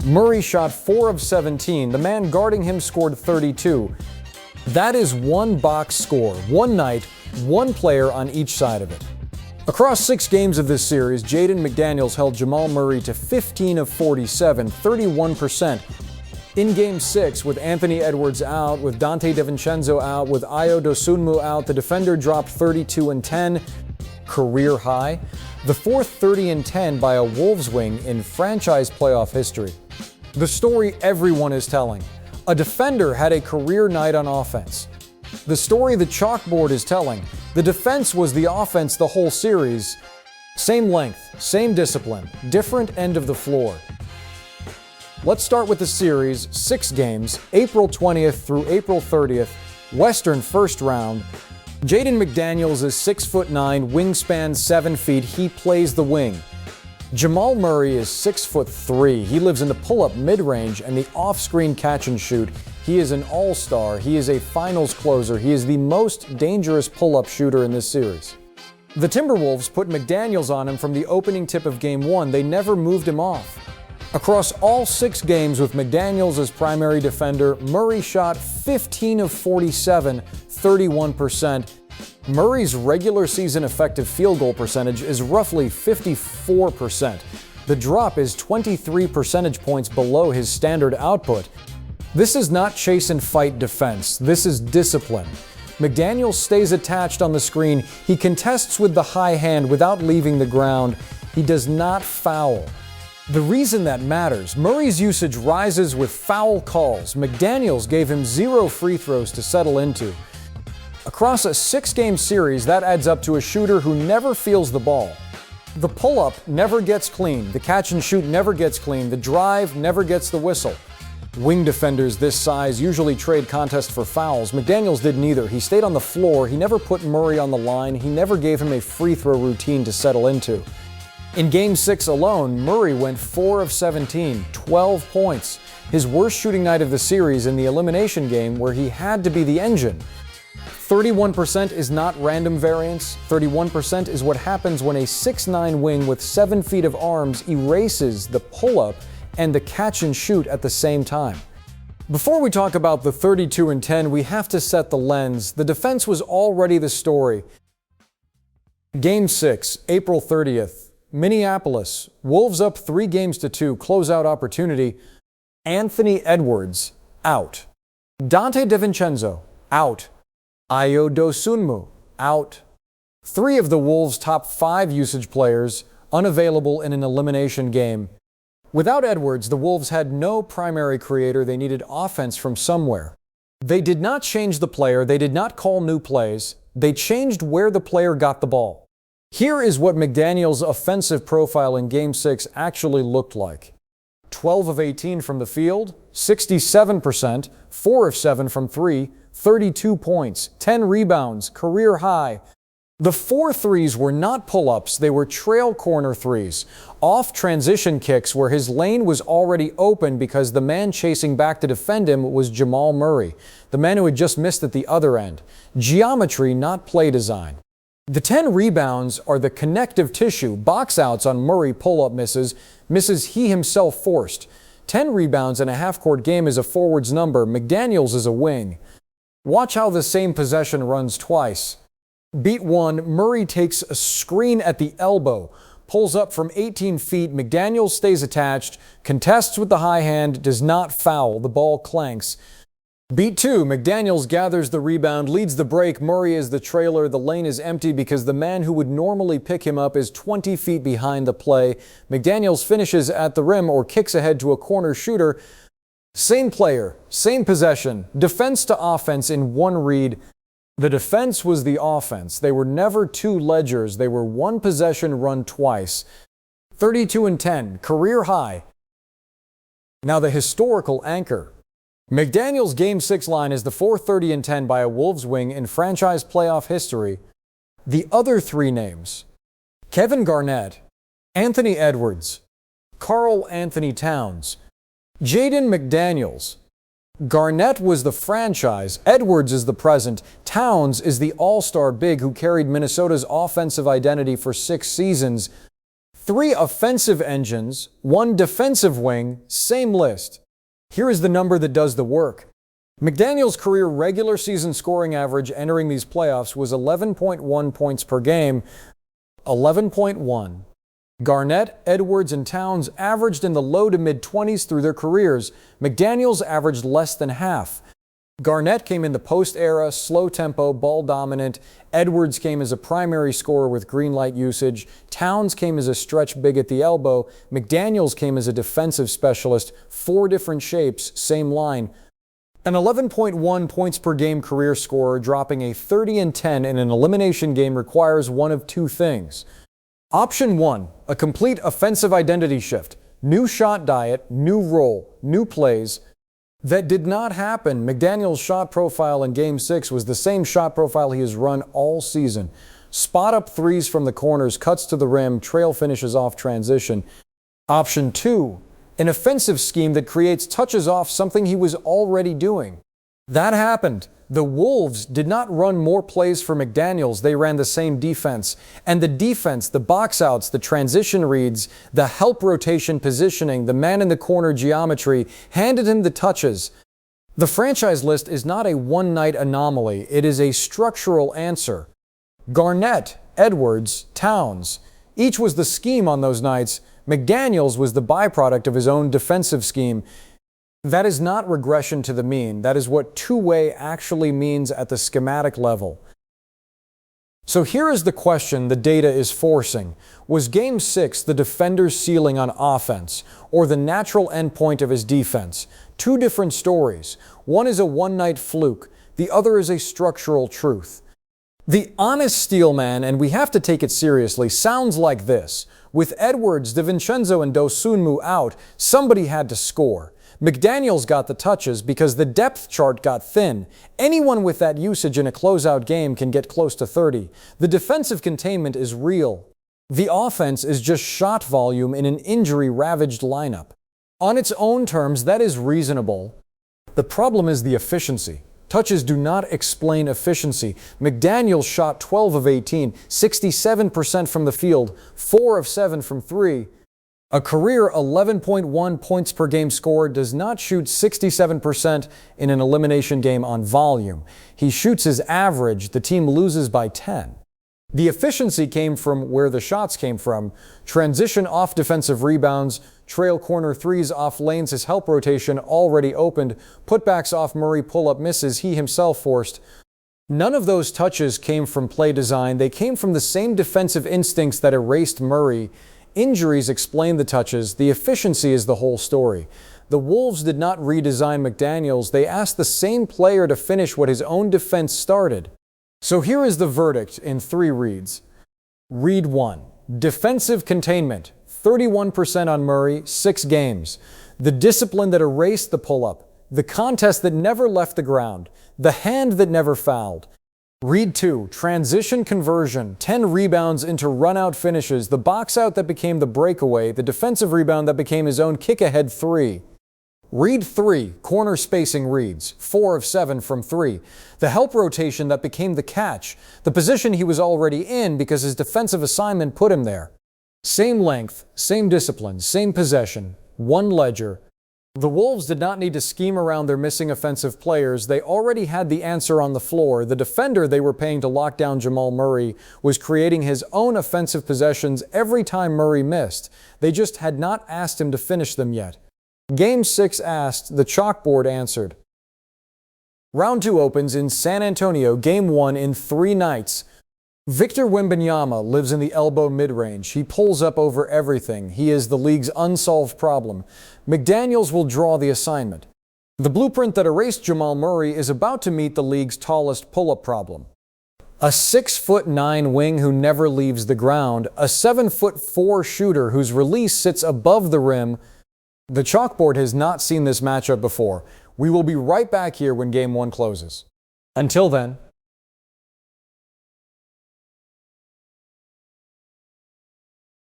Murray shot 4 of 17. The man guarding him scored 32. That is one box score, one night, one player on each side of it. Across 6 games of this series, Jaden McDaniels held Jamal Murray to 15 of 47, 31%. In Game 6, with Anthony Edwards out, with DiVincenzo out, with Dosunmu out, the defender dropped 32 and 10, career high. The fourth 30 and 10 by a Wolves wing in franchise playoff history. The story everyone is telling. A defender had a career night on offense. The story the chalkboard is telling. The defense was the offense the whole series. Same length, same discipline, different end of the floor. Let's start with the series, 6 games, April 20th through April 30th, Western first round. Jaden McDaniels is 6'9", wingspan 7 feet. He plays the wing. Jamal Murray is 6'3". He lives in the pull-up mid-range and the off-screen catch and shoot. He is an all-star. He is a finals closer. He is the most dangerous pull-up shooter in this series. The Timberwolves put McDaniels on him from the opening tip of Game 1. They never moved him off. Across all 6 games with McDaniels as primary defender, Murray shot 15 of 47, 31%. Murray's regular season effective field goal percentage is roughly 54%. The drop is 23 percentage points below his standard output. This is not chase and fight defense. This is discipline. McDaniels stays attached on the screen. He contests with the high hand without leaving the ground. He does not foul. The reason that matters, Murray's usage rises with foul calls. McDaniels gave him 0 free throws to settle into. Across a 6-game series, that adds up to a shooter who never feels the ball. The pull-up never gets clean, the catch and shoot never gets clean, the drive never gets the whistle. Wing defenders this size usually trade contest for fouls. McDaniels didn't either. He stayed on the floor, he never put Murray on the line, he never gave him a free throw routine to settle into. In Game 6 alone, Murray went 4 of 17, 12 points. His worst shooting night of the series in the elimination game where he had to be the engine. 31% is not random variance. 31% is what happens when a 6'9" wing with 7 feet of arms erases the pull-up and the catch and shoot at the same time. Before we talk about the 32 and 10, we have to set the lens. The defense was already the story. Game 6, April 30th. Minneapolis, Wolves up 3-2, closeout opportunity. Anthony Edwards, out. DiVincenzo, out. Dosunmu, out. 3 of the Wolves' top 5 usage players unavailable in an elimination game. Without Edwards, the Wolves had no primary creator. They needed offense from somewhere. They did not change the player. They did not call new plays. They changed where the player got the ball. Here is what McDaniels' offensive profile in Game 6 actually looked like. 12 of 18 from the field, 67%, 4 of 7 from 3, 32 points, 10 rebounds, career high. The 4 threes were not pull-ups, they were trail corner threes, off transition kicks where his lane was already open because the man chasing back to defend him was Jamal Murray, the man who had just missed at the other end. Geometry, not play design. The 10 rebounds are the connective tissue, box outs on Murray pull-up misses he himself forced. 10 rebounds in a half-court game is a forward's number. McDaniels is a wing. Watch how the same possession runs twice. Beat 1, Murray takes a screen at the elbow, pulls up from 18 feet, McDaniels stays attached, contests with the high hand, does not foul, the ball clanks. Beat 2, McDaniels gathers the rebound, leads the break, Murray is the trailer, the lane is empty because the man who would normally pick him up is 20 feet behind the play. McDaniels finishes at the rim or kicks ahead to a corner shooter. Same player, same possession, defense to offense in one read. The defense was the offense. They were never 2 ledgers, they were 1 possession run twice. 32 and 10, career high. Now the historical anchor. McDaniels' Game 6 line is the 430 and 10 by a Wolves wing in franchise playoff history. The other 3 names: Kevin Garnett, Anthony Edwards, Karl-Anthony Towns, Jaden McDaniels. Garnett was the franchise, Edwards is the present, Towns is the all-star big who carried Minnesota's offensive identity for 6 seasons. 3 offensive engines, 1 defensive wing, same list. Here is the number that does the work. McDaniels' career regular season scoring average entering these playoffs was 11.1 points per game. 11.1. Garnett, Edwards, and Towns averaged in the low to mid-20s through their careers. McDaniels averaged less than half. Garnett came in the post-era, slow-tempo, ball-dominant. Edwards came as a primary scorer with green light usage. Towns came as a stretch big at the elbow. McDaniels came as a defensive specialist. 4 different shapes, same line. An 11.1 points per game career scorer dropping a 30-10 in an elimination game requires one of 2 things. Option 1, a complete offensive identity shift. New shot diet, new role, new plays. That did not happen. McDaniels' shot profile in Game 6 was the same shot profile he has run all season. Spot-up threes from the corners, cuts to the rim, trail finishes off transition. Option 2, an offensive scheme that creates touches off something he was already doing. That happened. The Wolves did not run more plays for McDaniels. They ran the same defense. And the defense, the box outs, the transition reads, the help rotation positioning, the man in the corner geometry, handed him the touches. The franchise list is not a one-night anomaly. It is a structural answer. Garnett, Edwards, Towns. Each was the scheme on those nights. McDaniels was the byproduct of his own defensive scheme. That is not regression to the mean. That is what two-way actually means at the schematic level. So here is the question the data is forcing. Was Game 6 the defender's ceiling on offense or the natural endpoint of his defense? 2 different stories. One is a one-night fluke. The other is a structural truth. The honest steelman, and we have to take it seriously, sounds like this. With Edwards, DiVincenzo, and Dosunmu out, somebody had to score. McDaniels got the touches because the depth chart got thin. Anyone with that usage in a closeout game can get close to 30. The defensive containment is real. The offense is just shot volume in an injury-ravaged lineup. On its own terms, that is reasonable. The problem is the efficiency. Touches do not explain efficiency. McDaniels shot 12 of 18, 67% from the field, 4 of 7 from 3. A career 11.1 points per game scorer does not shoot 67% in an elimination game on volume. He shoots his average. The team loses by 10. The efficiency came from where the shots came from. Transition off defensive rebounds, trail corner threes off lanes his help rotation already opened, putbacks off Murray pull-up misses he himself forced. None of those touches came from play design. They came from the same defensive instincts that erased Murray. Injuries explain the touches. The efficiency is the whole story. The Wolves did not redesign McDaniels. They asked the same player to finish what his own defense started. So here is the verdict in 3 reads. Read 1. Defensive containment. 31% on Murray, 6 games. The discipline that erased the pull-up. The contest that never left the ground. The hand that never fouled. Read 2. Transition conversion. 10 rebounds into run-out finishes. The box-out that became the breakaway. The defensive rebound that became his own kick-ahead 3. Read 3. Corner spacing reads. 4 of 7 from 3. The help rotation that became the catch. The position he was already in because his defensive assignment put him there. Same length, same discipline, same possession. 1 ledger. The Wolves did not need to scheme around their missing offensive players. They already had the answer on the floor. The defender they were paying to lock down Jamal Murray was creating his own offensive possessions every time Murray missed. They just had not asked him to finish them yet. Game 6 asked, the chalkboard answered. Round 2 opens in San Antonio, Game 1 in 3 nights. Victor Wembanyama lives in the elbow mid-range. He pulls up over everything. He is the league's unsolved problem. McDaniels will draw the assignment. The blueprint that erased Jamal Murray is about to meet the league's tallest pull-up problem. A 6'9" wing who never leaves the ground. A 7'4" shooter whose release sits above the rim. The chalkboard has not seen this matchup before. We will be right back here when Game 1 closes. Until then,